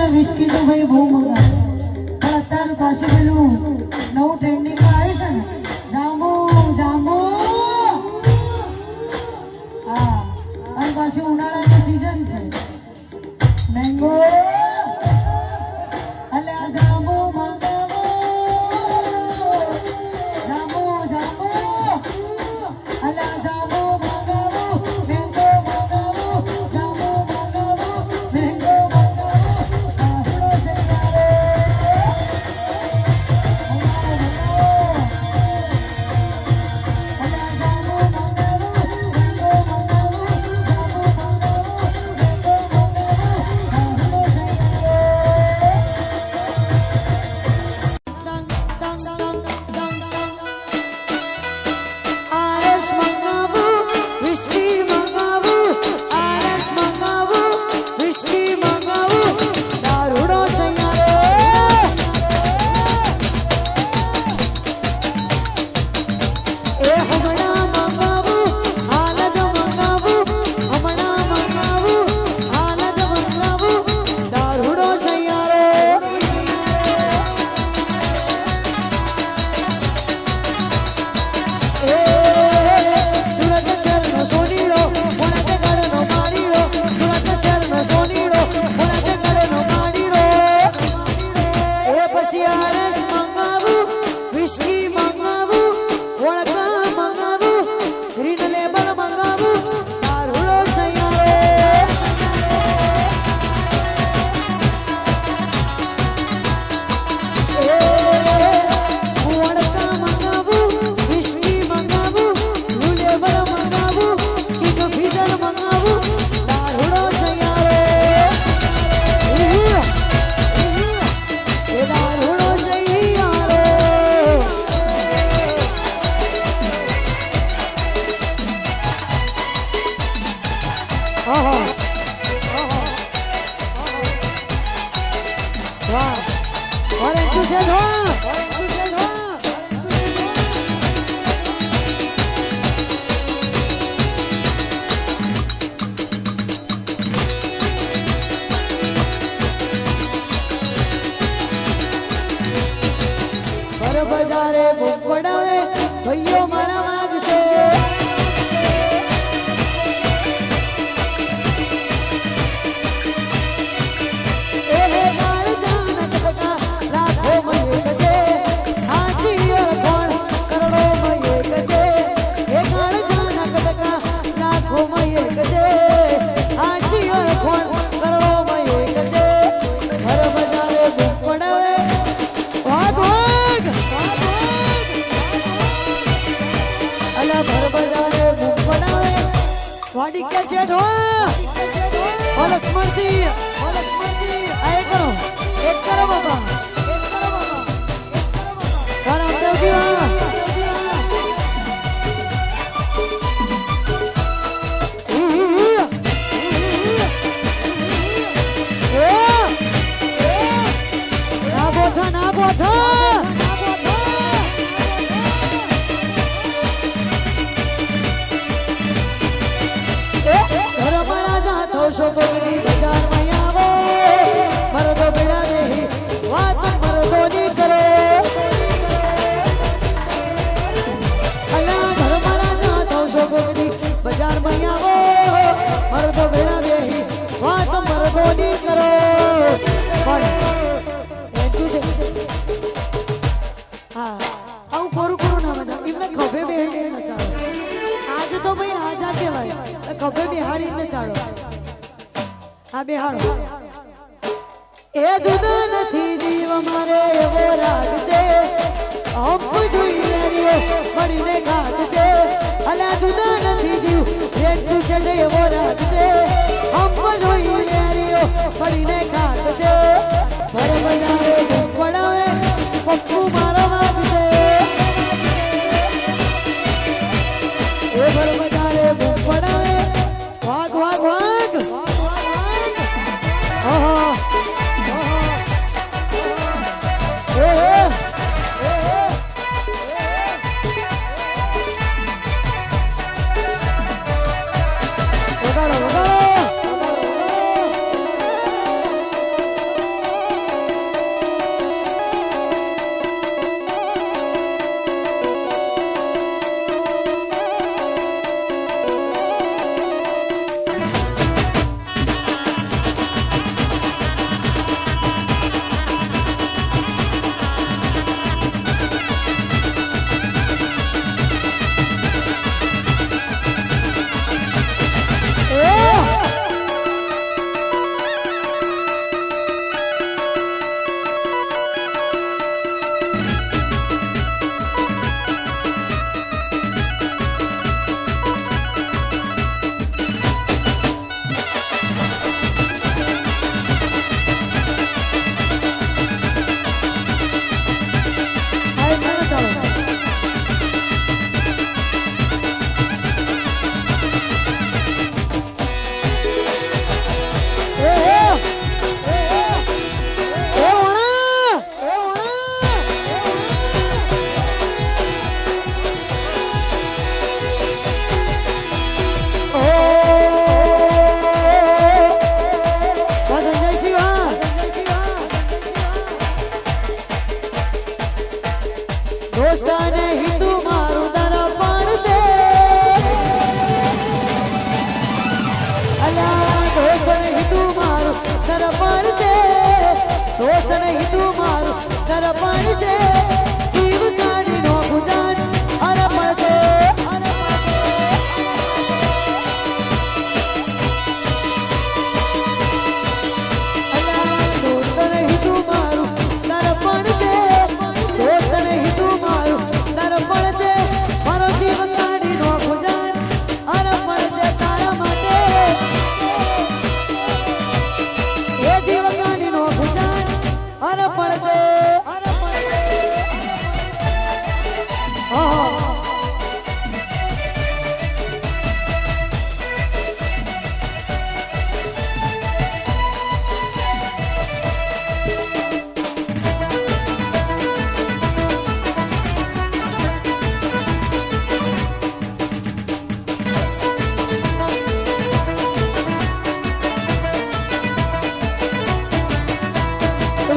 ને વિસ્કી તો ભાઈ બહુ મંગાવે પણ અત્યારે પાછું પેલું નવું ટ્રેન્ડિંગમાં આવે છે ને જાંબુ જાંબુ હા અને પાછી ઉનાળાની સિઝન છે મેંગો એટલે આ જાંબુ મંગાવો જાંબુ જાંબુ એટલે આ જાંબુ મંગાવો મેંગો મંગાવો જાંબુ મંગાવો મેંગો બજારે બૂમ પડાવે ભાઈઓ મારા માગશે वाड़ी के सेठ हो ओ लक्ष्मण जी आए करो एज करो बाबा रामदेव जी हां ना बोथा शोभनी बाजार में आवो मर्दो बेड़ा नहीं बात मर्दो नहीं करे अल्लाह घर मारा ना तो शोभनी बाजार में आवो मर्दो बेड़ा नहीं बात मर्दो नहीं करो हाँ आउ कोरु कोरु ना बता इमने खभे बेहाड़ी न चालो आज तो भाई राजा के भाई खभे बेहाड़ी न चालो आ बेहाड़ो ए जुदा નથી જીવ મારે એવો રાગ છે હમ જોઈએ રે મળીને ગાગ છે અલા જુદા નથી જીવ એક ચૂસડે એવો રાગ છે હમ જોઈએ રે મળીને ગાગ છે ભર બજારે પડાવે પપ્પુ મારો વાગ છે એ ભર બજારે પડાવે વાગ વાગ વાગ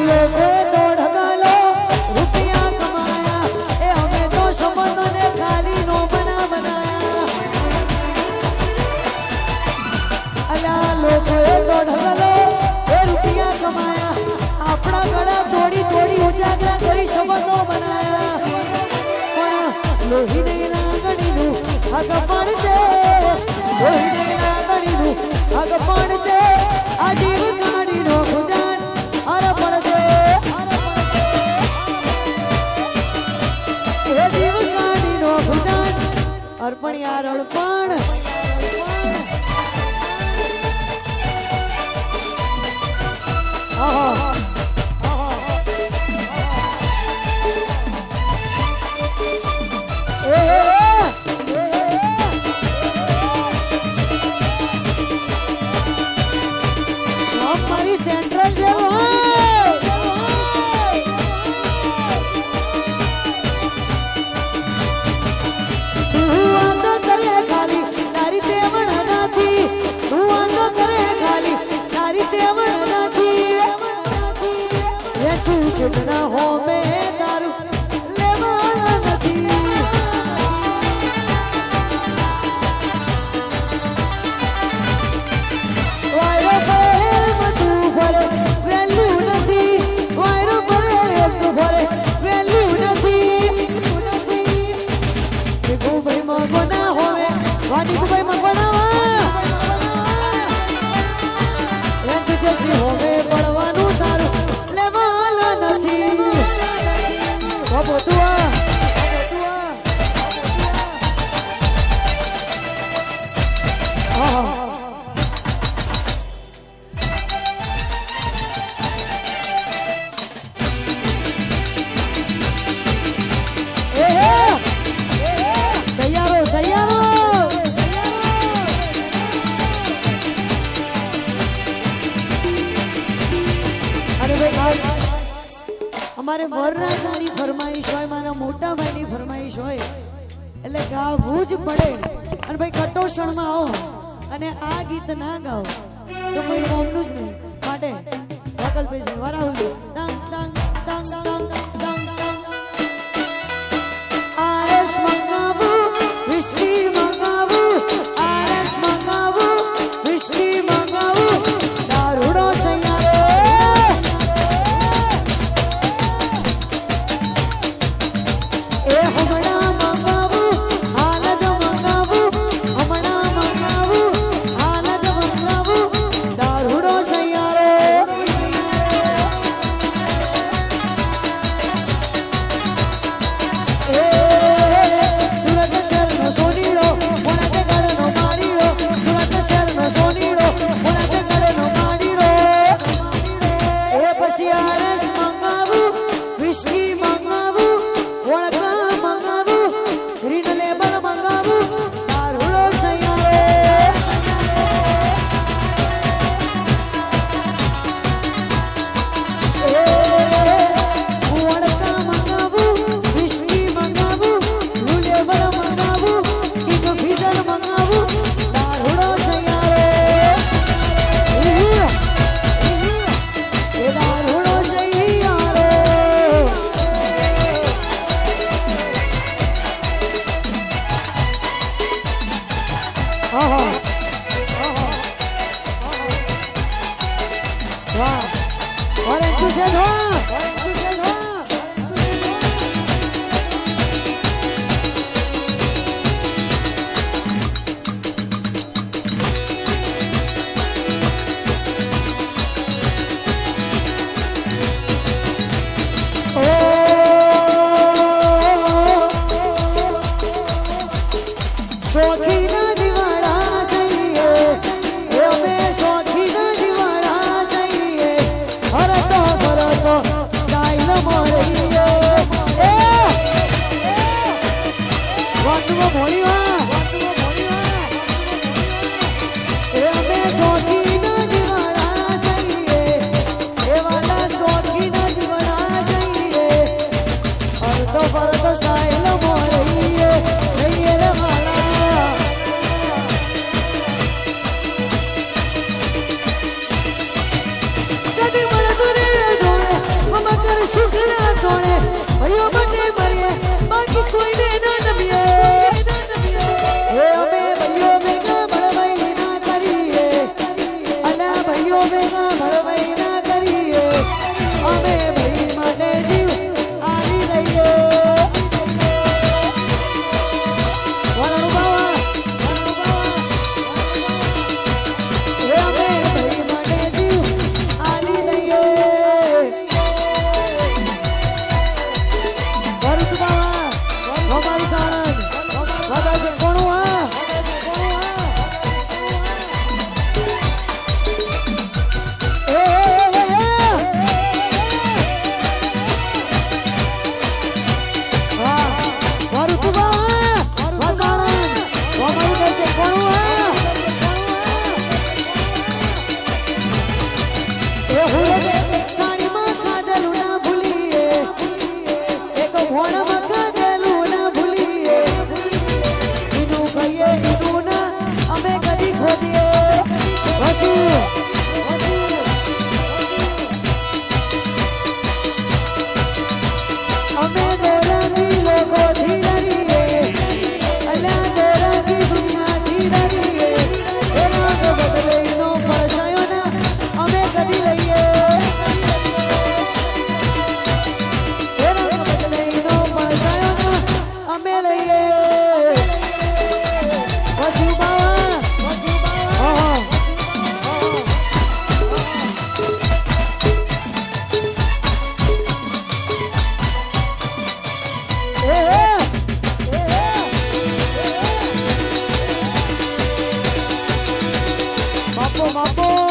લોકોએ તો ઢગાલો રૂપિયા કમાયા એ અમે તો સંબંધોને ખાલી નો બનાયા અલ્યા લોકોએ તો ઢગાલો એ રૂપિયા કમાયા આપણા ગળા તોડી તોડી ઉજાગરા કરી સંબંધો બનાયા પણ લોહી દેના ગણીનું હગ પડશે લોહી દેના ગણીનું હગ પડશે આ જીવ કાઢીનો ખુદાન અર પડશે એ જીવ કાઢીનો ખુદાન અર્પણ યાર અર્પણ સેન્ટ્રલ જેવો તું વાંધો કરે ખાલી તારી તેવણ નથી તું વાંધો કરે ખાલી તારી તેવણ નથી એ ચૂસટ ના હો મે દારૂ લેવા નથી પડવાનું તારું લેવાલા નથી સૈયારો સૈયારો અમારે વરરાજાની ફરમાઈશ હોય મારા મોટા ભાઈની ફરમાઈશ હોય એટલે ગાવું જ પડે અને ભાઈ કટોષણમાં આવો અને આ ગીત ના ગાઓ તો કોઈ કોમનું જ નહીં માટે વકલ્પેશ વરાવું તંગ તંગ તંગ તંગ તંગ તંગ આરસ મંગાવું વિસ્કી મંગાવું આરસ મંગાવું વિસ્કી મંગાવું દારૂડો સૈયારો Kadi mala dure માપો